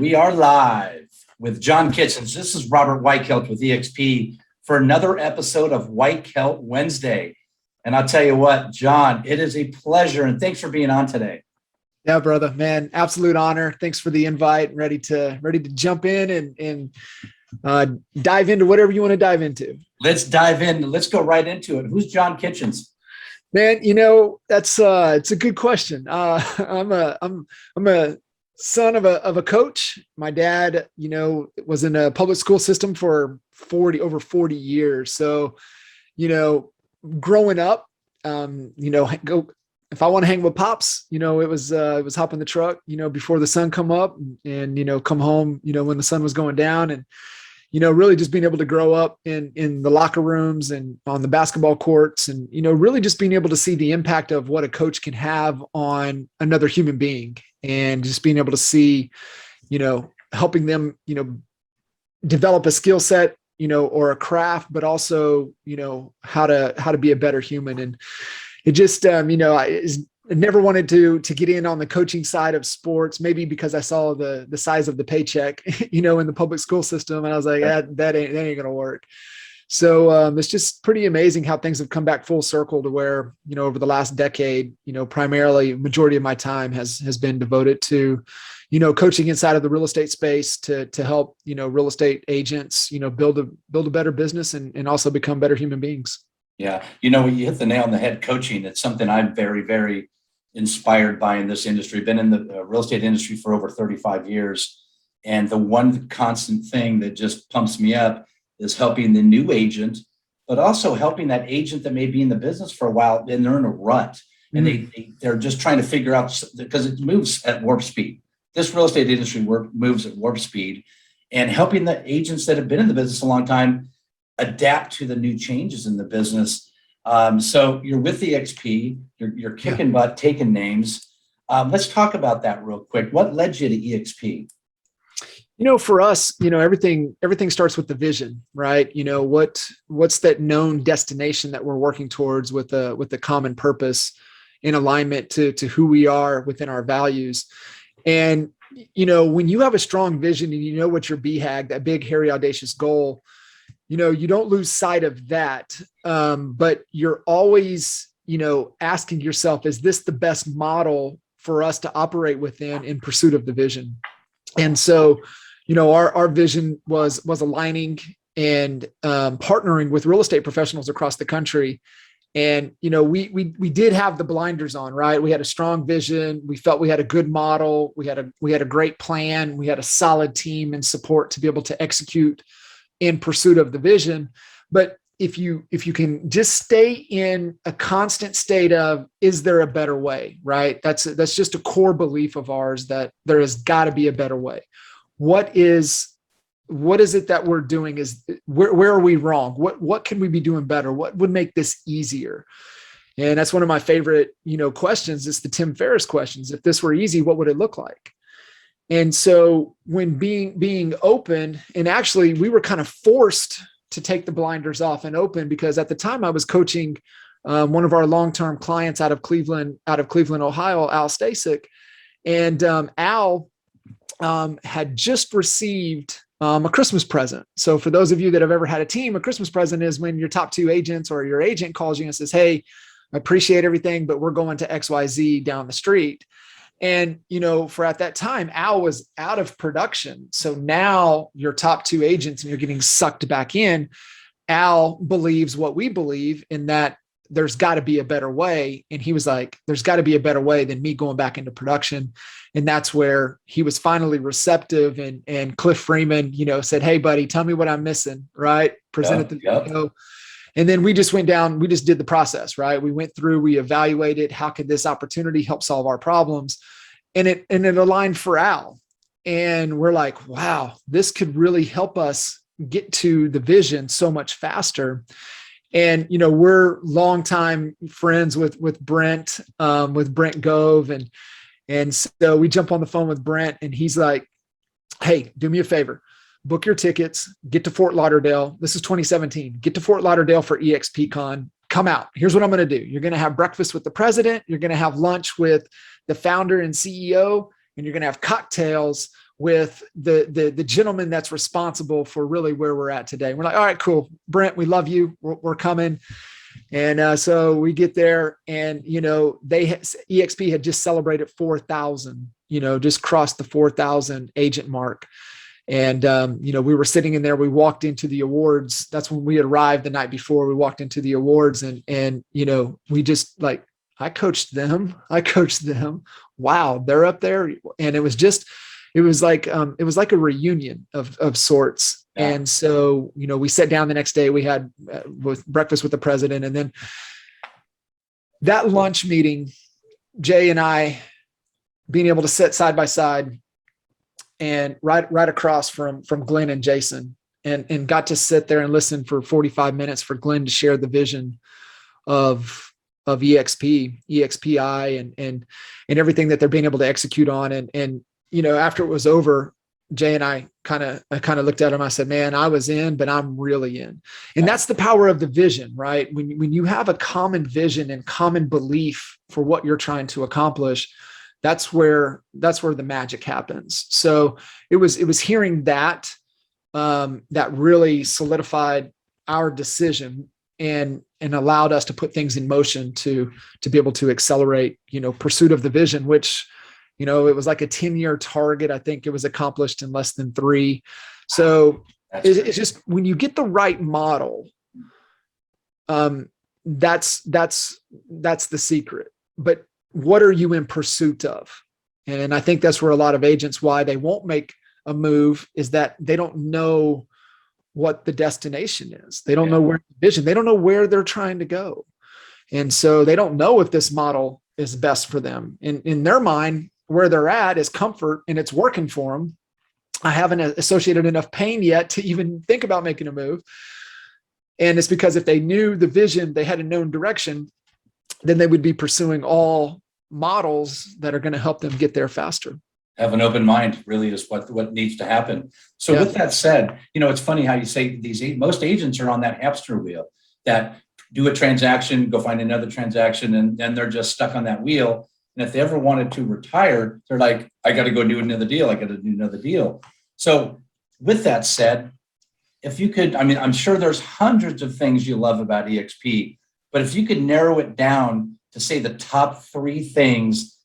We are live with John Kitchens. This is Robert Weichelt with EXP for another episode of Weichelt Wednesday. And I'll tell you what, John, it is a pleasure. And thanks for being on today. Yeah, brother, man, absolute honor. Thanks for the invite. Ready to jump in and dive into whatever you want to dive into. Let's dive in. Let's go right into it. Who's John Kitchens? Man, that's it's a good question. I'm a son of a coach. My dad, was in a public school system for over 40 years. So, growing up, if I want to hang with pops, it was hop in the truck, before the sun come up and come home, when the sun was going down, and really just being able to grow up in the locker rooms and on the basketball courts, and really just being able to see the impact of what a coach can have on another human being, and just being able to see, helping them, develop a skill set, or a craft, but also, how to be a better human. And it just, I never wanted to get in on the coaching side of sports, maybe because I saw the size of the paycheck, in the public school system. And I was like, that ain't going to work. So it's just pretty amazing how things have come back full circle to where, over the last decade, primarily majority of my time has been devoted to, coaching inside of the real estate space to help, real estate agents, build a better business and also become better human beings. Yeah. You hit the nail on the head. Coaching. It's something I'm very, very inspired by in this industry. Been in the real estate industry for over 35 years. And the one constant thing that just pumps me up is helping the new agent, but also helping that agent that may be in the business for a while and they're in a rut and they're just trying to figure out, because it moves at warp speed. This real estate industry moves at warp speed, and helping the agents that have been in the business a long time adapt to the new changes in the business. So you're with the EXP, you're kicking butt, taking names. Let's talk about that real quick. What led you to EXP? For us, everything starts with the vision, right? What's that known destination that we're working towards with the common purpose in alignment to who we are within our values. And, when you have a strong vision and what your BHAG, that big, hairy, audacious goal, you don't lose sight of that. But you're always, asking yourself, is this the best model for us to operate within in pursuit of the vision? And so, our vision was aligning and partnering with real estate professionals across the country. And, we did have the blinders on, right? We had a strong vision. We felt we had a good model. We had a great plan. We had a solid team and support to be able to execute in pursuit of the vision. But if you can just stay in a constant state of, is there a better way, right? That's just a core belief of ours, that there has got to be a better way. What is it that we're doing? Where are we wrong? What can we be doing better? What would make this easier? And that's one of my favorite, questions. It's the Tim Ferriss questions. If this were easy, what would it look like? And so when being open, and actually we were kind of forced to take the blinders off and open, because at the time I was coaching one of our long-term clients out of Cleveland, Ohio, Al Stasek. And Al had just received a Christmas present. So for those of you that have ever had a team, a Christmas present is when your top two agents or your agent calls you and says, hey, I appreciate everything, but we're going to XYZ down the street. And, for at that time, Al was out of production. So now your top two agents and you're getting sucked back in. Al believes what we believe, in that there's got to be a better way. And he was like, there's got to be a better way than me going back into production. And that's where he was finally receptive. And Cliff Freeman, said, hey, buddy, tell me what I'm missing, right? Presented the video. And then we just went down, we just did the process, right? We went through, we evaluated, how could this opportunity help solve our problems? And it aligned for Al. And we're like, wow, this could really help us get to the vision so much faster. And, we're longtime friends with Brent Gove. And so we jump on the phone with Brent, and he's like, hey, do me a favor. Book your tickets, get to Fort Lauderdale. This is 2017. Get to Fort Lauderdale for EXPCon. Come out. Here's what I'm going to do. You're going to have breakfast with the president. You're going to have lunch with the founder and CEO. and you're going to have cocktails with the gentleman that's responsible for really where we're at today. We're like, all right, cool. Brent, we love you. We're coming. And so we get there, and, EXP had just celebrated 4,000, just crossed the 4,000 agent mark. And, we were sitting in there, we walked into the awards. That's when we had arrived the night before. We walked into the awards, and we just like, I coached them. Wow. They're up there. And it was like a reunion of sorts. Yeah. And so, we sat down the next day, we had with breakfast with the president, and then that lunch meeting, Jay and I being able to sit side by side and right across from Glenn and Jason, and got to sit there and listen for 45 minutes for Glenn to share the vision of EXPI and everything that they're being able to execute on. And after it was over, Jay and I kind of looked at him. I said, man, I was in, but I'm really in. And that's the power of the vision, right? When you have a common vision and common belief for what you're trying to accomplish, that's where the magic happens. So it was hearing that that really solidified our decision and allowed us to put things in motion to be able to accelerate, pursuit of the vision, which, it was like a 10-year target. I think it was accomplished in less than 3. So it's just, when you get the right model, that's the secret. But what are you in pursuit of? And I think that's where a lot of agents, why they won't make a move, is that they don't know what the destination is. They don't know where the vision, they don't know where they're trying to go. And so they don't know if this model is best for them. In their mind, where they're at is comfort, and it's working for them. I haven't associated enough pain yet to even think about making a move. And it's because if they knew the vision, they had a known direction, then they would be pursuing all models that are going to help them get there faster. Have an open mind really is what needs to happen. So with that said, it's funny how you say most agents are on that hamster wheel, that do a transaction, go find another transaction, and then they're just stuck on that wheel. And if they ever wanted to retire, they're like, I got to go do another deal. So with that said, if you could, I'm sure there's hundreds of things you love about EXP, but if you could narrow it down to say the top 3 things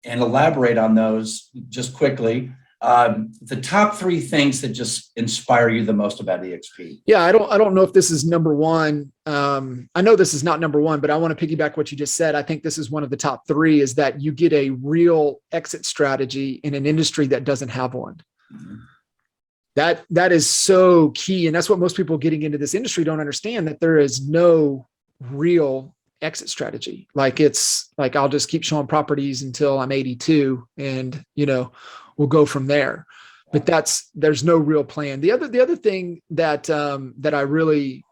and elaborate on those just quickly, the top 3 things that just inspire you the most about EXP. Yeah, I don't know if this is number 1. I know this is not number 1, but I want to piggyback what you just said. I think this is one of the top 3, is that you get a real exit strategy in an industry that doesn't have one. Mm-hmm. That is so key. And that's what most people getting into this industry don't understand, that there is no real exit strategy. Like, it's like, I'll just keep showing properties until I'm 82 and, we'll go from there. But there's no real plan. The other thing that I really,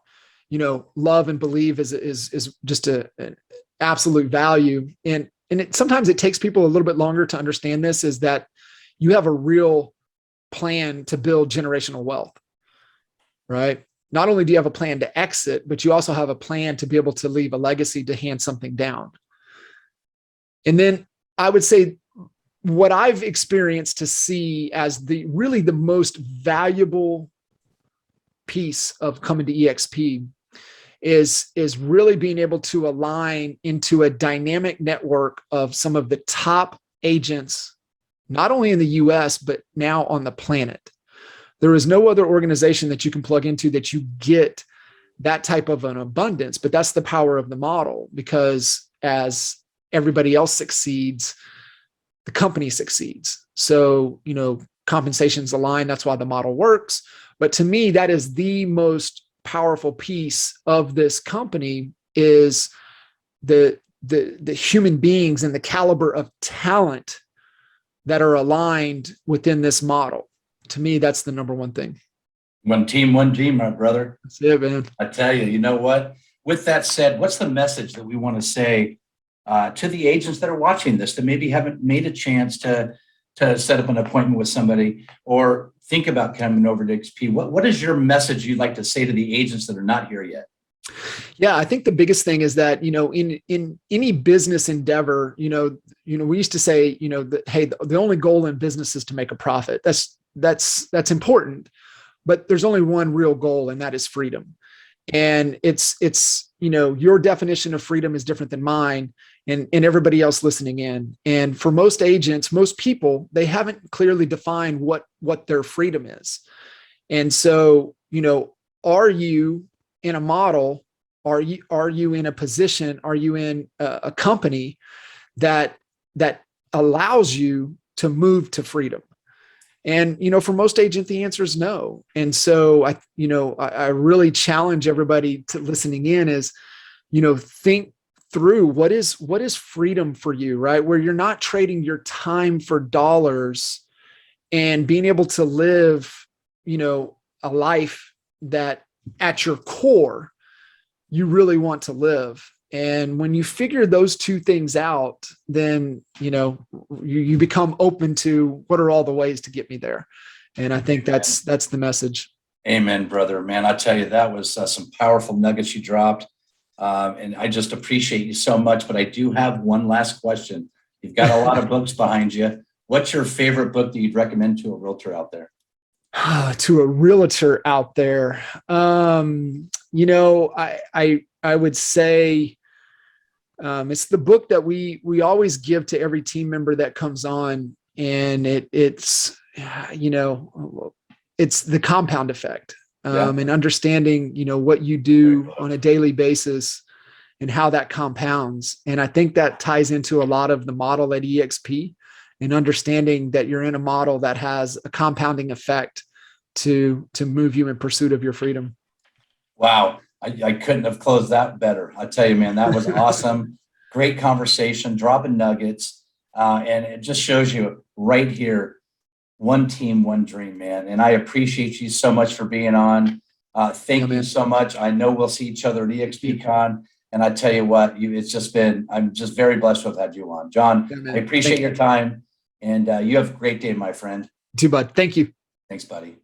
love and believe is just an absolute value. And sometimes it takes people a little bit longer to understand this, is that you have a real plan to build generational wealth, right? Not only do you have a plan to exit, but you also have a plan to be able to leave a legacy, to hand something down. And then I would say what I've experienced to see as the most valuable piece of coming to EXP is really being able to align into a dynamic network of some of the top agents, not only in the US, but now on the planet. There is no other organization that you can plug into that you get that type of an abundance, but that's the power of the model, because as everybody else succeeds, the company succeeds. So, compensations align. That's why the model works. But to me, that is the most powerful piece of this company, is the human beings and the caliber of talent that are aligned within this model. To me, that's the number 1 thing. One team, my brother. That's it, man. I tell you, you know what? With that said, what's the message that we want to say to the agents that are watching this, that maybe haven't made a chance to set up an appointment with somebody or think about coming over to XP? What is your message you'd like to say to the agents that are not here yet? Yeah, I think the biggest thing is that, in any business endeavor, we used to say, that, hey, the only goal in business is to make a profit. That's important, but there's only one real goal, and that is freedom. And it's your definition of freedom is different than mine and everybody else listening in. And for most agents, most people, they haven't clearly defined what their freedom is. And so, are you in a model? Are you in a position? Are you in a company that allows you to move to freedom? And, for most agents, the answer is no. And so I really challenge everybody to listening in is, think through what is freedom for you, right? Where you're not trading your time for dollars and being able to live, a life that at your core, you really want to live. And when you figure those two things out, then, you become open to what are all the ways to get me there. And I think that's the message. Amen, brother. Man, I tell you, that was some powerful nuggets you dropped. And I just appreciate you so much. But I do have one last question. You've got a lot of books behind you. What's your favorite book that you'd recommend to a realtor out there? To a realtor out there, I would say it's the book that we always give to every team member that comes on, and it's the compound effect, and understanding what you do on a daily basis and how that compounds. And I think that ties into a lot of the model at EXP, and understanding that you're in a model that has a compounding effect to move you in pursuit of your freedom. Wow. I couldn't have closed that better. I tell you, man, that was awesome. Great conversation, dropping nuggets. And it just shows you right here, one team, one dream, man. And I appreciate you so much for being on. Thank you so much. I know we'll see each other at EXPCon. And I tell you what, I'm just very blessed to have had you on. John, I appreciate your time. And you have a great day, my friend. Too, bud. Thank you. Thanks, buddy.